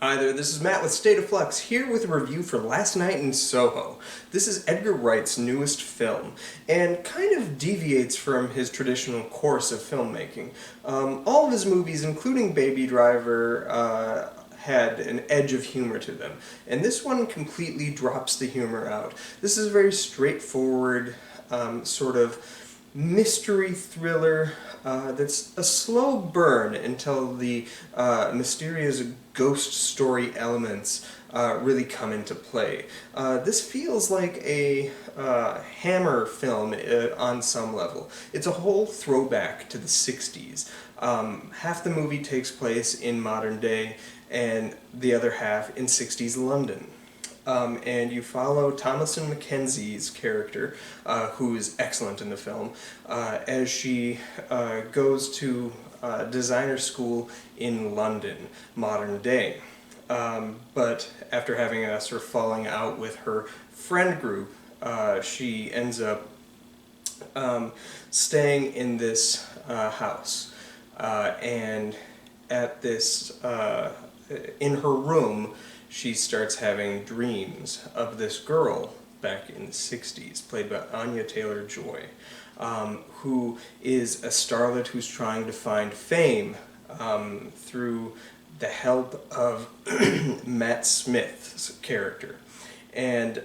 Hi there, this is Matt with State of Flux, here with a review for Last Night in Soho. This is Edgar Wright's newest film, and kind of deviates from his traditional course of filmmaking. All of his movies, including Baby Driver, had an edge of humor to them, and this one completely drops the humor out. This is a very straightforward, sort of mystery thriller that's a slow burn until the mysterious ghost story elements really come into play. This feels like a Hammer film on some level. It's a whole throwback to the 60s. Half the movie takes place in modern day and the other half in 60s London. And you follow Thomasin McKenzie's character, who is excellent in the film, as she goes to designer school in London, modern day. But after having a sort of falling out with her friend group, she ends up staying in this house. And at this, in her room, she starts having dreams of this girl back in the 60s, played by Anya Taylor-Joy, who is a starlet who's trying to find fame through the help of Matt Smith's character. And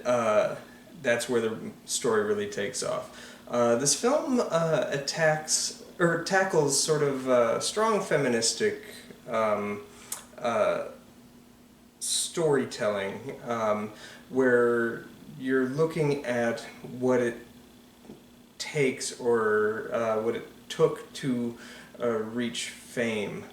that's where the story really takes off. This film tackles sort of strong feministic storytelling, where you're looking at what it takes or what it took to reach fame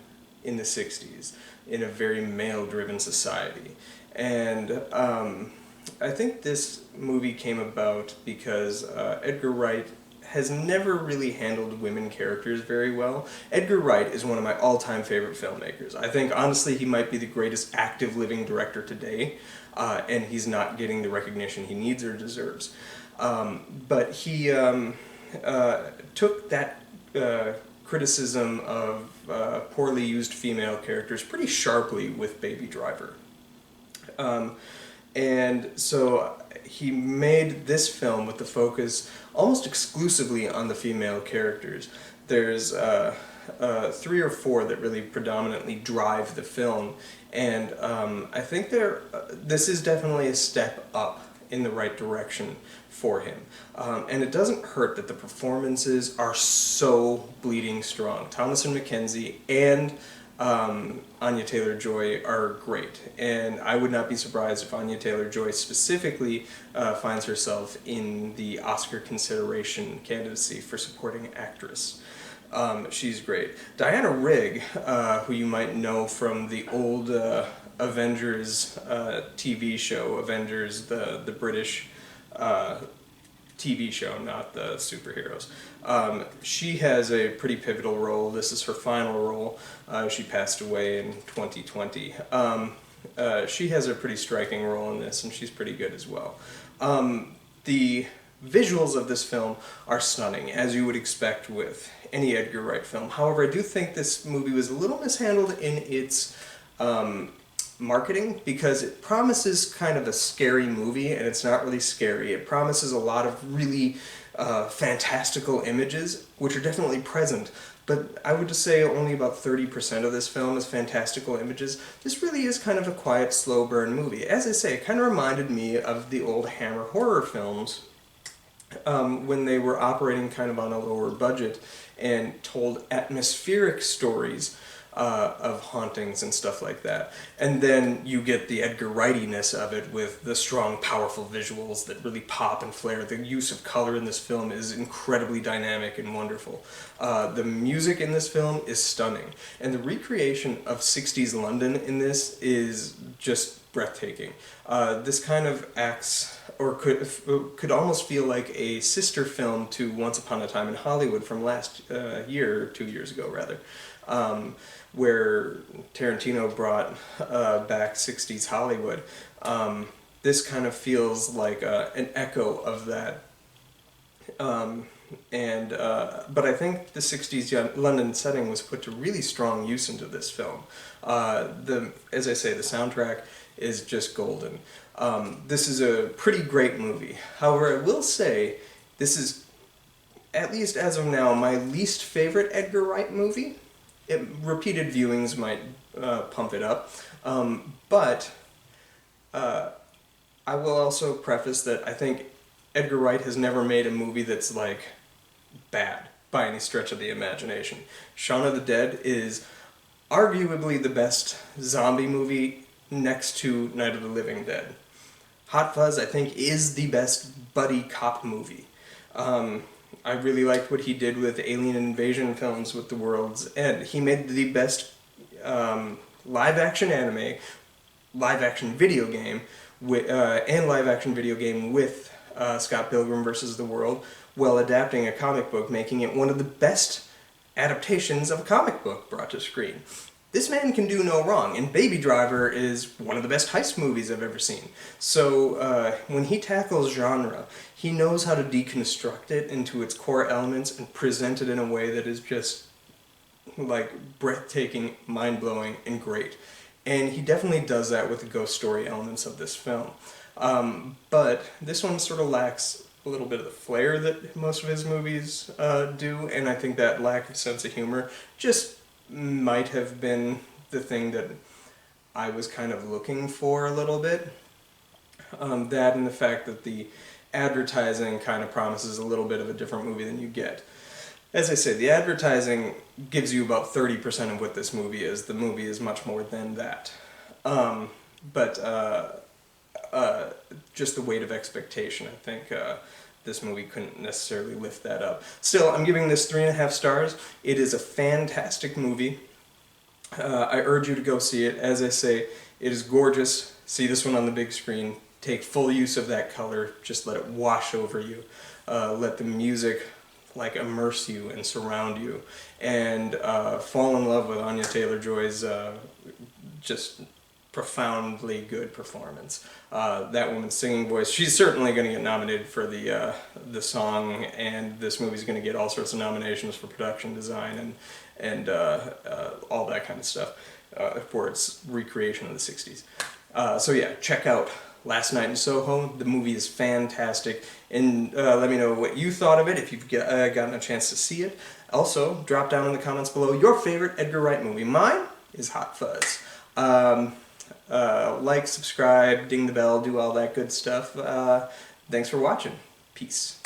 in the 60s in a very male-driven society. And I think this movie came about because Edgar Wright has never really handled women characters very well. Edgar Wright is one of my all-time favorite filmmakers. I think, honestly, he might be the greatest active living director today, and he's not getting the recognition he needs or deserves. But he took that criticism of poorly used female characters pretty sharply with Baby Driver. And so he made this film with the focus almost exclusively on the female characters. There's 3 or 4 that really predominantly drive the film, and I think this is definitely a step up in the right direction for him. And it doesn't hurt that the performances are so bleeding strong. Thomasin McKenzie and Anya Taylor-Joy are great, and I would not be surprised if Anya Taylor-Joy specifically finds herself in the Oscar consideration candidacy for supporting actress. She's great. Diana Rigg, who you might know from the old Avengers TV show, Avengers, the British TV show, not the superheroes. She has a pretty pivotal role. This is her final role. She passed away in 2020. She has a pretty striking role in this, and she's pretty good as well. The visuals of this film are stunning, as you would expect with any Edgar Wright film. However, I do think this movie was a little mishandled in its marketing, because it promises kind of a scary movie, and it's not really scary. It promises a lot of really fantastical images, which are definitely present, but I would just say only about 30% of this film is fantastical images. This really is kind of a quiet, slow burn movie. As I say, it kind of reminded me of the old Hammer horror films when they were operating kind of on a lower budget and told atmospheric stories of hauntings and stuff like that. And then you get the Edgar Wrightiness of it with the strong, powerful visuals that really pop and flare. The use of color in this film is incredibly dynamic and wonderful. The music in this film is stunning. And the recreation of 60s London in this is just breathtaking. This kind of acts, or could almost feel like a sister film to Once Upon a Time in Hollywood from last year, or 2 years ago rather. Where Tarantino brought back 60s Hollywood. This kind of feels like an echo of that and but I think the 60s London setting was put to really strong use into this film. As I say, the soundtrack is just golden. This is a pretty great movie. However, I will say this is, at least as of now, my least favorite Edgar Wright movie. Repeated viewings might pump it up, but I will also preface that I think Edgar Wright has never made a movie that's like bad by any stretch of the imagination. Shaun of the Dead is arguably the best zombie movie next to Night of the Living Dead. Hot Fuzz, I think, is the best buddy cop movie. I really liked what he did with alien invasion films with The World's End. He made the best live-action anime, live-action video game, and live-action video game with Scott Pilgrim vs. the World, while adapting a comic book, making it one of the best adaptations of a comic book brought to screen. This man can do no wrong, and Baby Driver is one of the best heist movies I've ever seen. So when he tackles genre, he knows how to deconstruct it into its core elements and present it in a way that is just like breathtaking, mind-blowing, and great. And he definitely does that with the ghost story elements of this film. But this one sort of lacks a little bit of the flair that most of his movies do, and I think that lack of sense of humor just might have been the thing that I was kind of looking for a little bit. That and the fact that the advertising kind of promises a little bit of a different movie than you get. As I say, the advertising gives you about 30% of what this movie is. The movie is much more than that. Just the weight of expectation, I think this movie couldn't necessarily lift that up. Still, I'm giving this 3.5 stars. It is a fantastic movie. I urge you to go see it. As I say, it is gorgeous. See this one on the big screen. Take full use of that color. Just let it wash over you. Let the music like immerse you and surround you. And fall in love with Anya Taylor-Joy's just profoundly good performance. That woman's singing voice, she's certainly going to get nominated for the song, and this movie's going to get all sorts of nominations for production design and all that kind of stuff for its recreation of the 60s. So yeah, check out Last Night in Soho. The movie is fantastic, and let me know what you thought of it if you've gotten a chance to see it. Also, drop down in the comments below your favorite Edgar Wright movie. Mine is Hot Fuzz. Like, subscribe, ding the bell, do all that good stuff. Thanks for watching. Peace.